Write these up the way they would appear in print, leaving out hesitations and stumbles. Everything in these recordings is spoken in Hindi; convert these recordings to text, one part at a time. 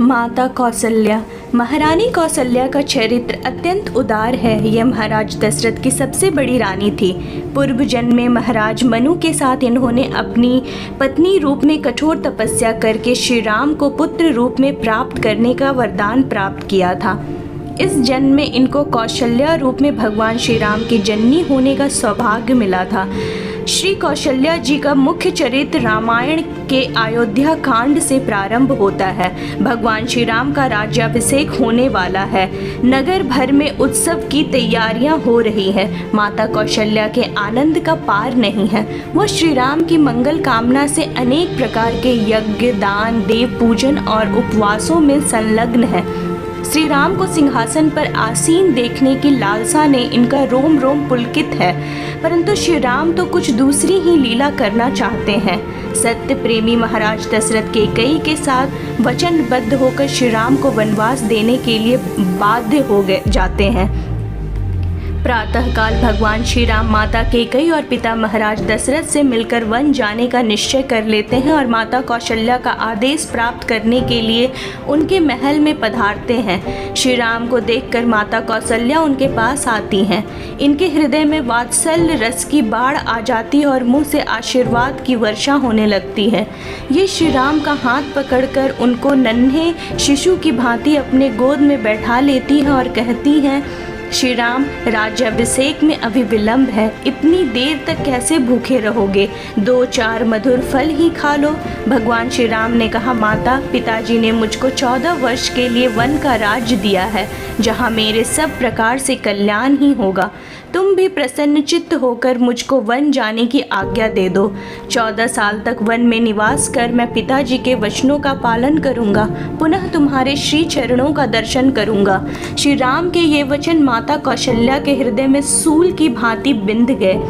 माता कौसल्या। महारानी कौसल्या का चरित्र अत्यंत उदार है। यह महाराज दशरथ की सबसे बड़ी रानी थी। पूर्व जन्म में महाराज मनु के साथ इन्होंने अपनी पत्नी रूप में कठोर तपस्या करके श्री राम को पुत्र रूप में प्राप्त करने का वरदान प्राप्त किया था। इस जन्म में इनको कौशल्या रूप में भगवान श्री राम की जननी होने का सौभाग्य मिला था। श्री कौशल्या जी का मुख्य चरित्र रामायण के अयोध्या कांड से प्रारंभ होता है। भगवान श्री राम का राज्याभिषेक होने वाला है। नगर भर में उत्सव की तैयारियां हो रही है। माता कौशल्या के आनंद का पार नहीं है। वह श्री राम की मंगल कामना से अनेक प्रकार के यज्ञ, दान, देव पूजन और उपवासों में संलग्न है। श्री राम को सिंहासन पर आसीन देखने की लालसा ने इनका रोम रोम पुलकित है। परंतु श्री राम तो कुछ दूसरी ही लीला करना चाहते हैं। सत्य प्रेमी महाराज दशरथ कैकेयी के साथ वचनबद्ध होकर श्री राम को वनवास देने के लिए बाध्य हो जाते हैं। प्रातःकाल भगवान श्री राम माता कैकेयी और पिता महाराज दशरथ से मिलकर वन जाने का निश्चय कर लेते हैं और माता कौशल्या का आदेश प्राप्त करने के लिए उनके महल में पधारते हैं। श्री राम को देखकर माता कौशल्या उनके पास आती हैं। इनके हृदय में वात्सल्य रस की बाढ़ आ जाती है और मुंह से आशीर्वाद की वर्षा होने लगती है। ये श्री राम का हाथ पकड़कर उनको नन्हे शिशु की भांति अपने गोद में बैठा लेती हैं और कहती हैं, श्री राम, राज्याभिषेक में अभी विलंब है। इतनी देर तक कैसे भूखे रहोगे? 2-4 मधुर फल ही खा लो। भगवान श्री राम ने कहा, माता, पिताजी ने मुझको 14 वर्ष के लिए वन का राज्य दिया है, जहाँ मेरे सब प्रकार से कल्याण ही होगा। तुम भी प्रसन्नचित्त होकर मुझको वन जाने की आज्ञा दे दो। 14 साल तक वन में निवास कर मैं पिताजी के वचनों का पालन करूँगा। पुनः तुम्हारे श्री चरणों का दर्शन करूँगा। श्री राम के ये वचन माता कौशल्या के हृदय में सूल की भांति बिंध गए।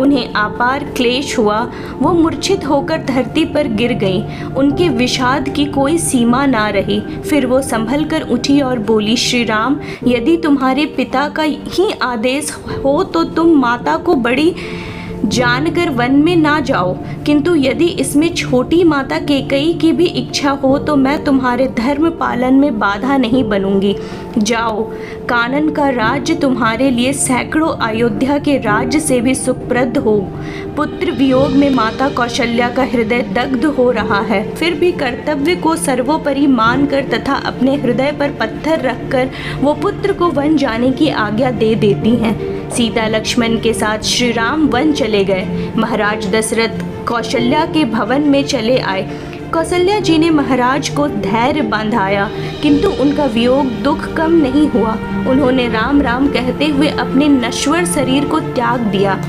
उन्हें अपार क्लेश हुआ। वो मूर्छित होकर धरती पर गिर गईं। उनके विषाद की कोई सीमा ना रही। फिर वो संभल कर उठी और बोली, श्री राम, यदि तुम्हारे पिता का ही आदेश हो तो तुम माता को बड़ी जानकर वन में ना जाओ, किंतु यदि इसमें छोटी माता कैकेयी की भी इच्छा हो तो मैं तुम्हारे धर्म पालन में बाधा नहीं बनूंगी। जाओ, कानन का राज्य तुम्हारे लिए सैकड़ों अयोध्या के राज्य से भी सुखप्रद हो। पुत्र वियोग में माता कौशल्या का हृदय दग्ध हो रहा है। फिर भी कर्तव्य को सर्वोपरि मानकर तथा अपने हृदय पर पत्थर रखकर वो पुत्र को वन जाने की आज्ञा दे देती हैं। सीता लक्ष्मण के साथ श्री राम वन चले गए। महाराज दशरथ कौशल्या के भवन में चले आए। कौशल्या जी ने महाराज को धैर्य बांधाया, किंतु उनका वियोग दुख कम नहीं हुआ। उन्होंने राम राम कहते हुए अपने नश्वर शरीर को त्याग दिया।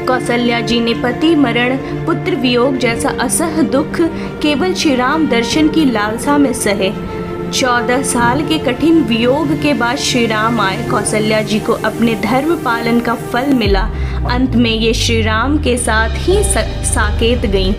कौशल्या जी ने पति मरण, पुत्र वियोग जैसा असह दुख केवल श्री राम दर्शन की लालसा में सहे। 14 साल के कठिन वियोग के बाद श्री राम आए। कौशल्या जी को अपने धर्म पालन का फल मिला। अंत में ये श्री राम के साथ ही साकेत गईं।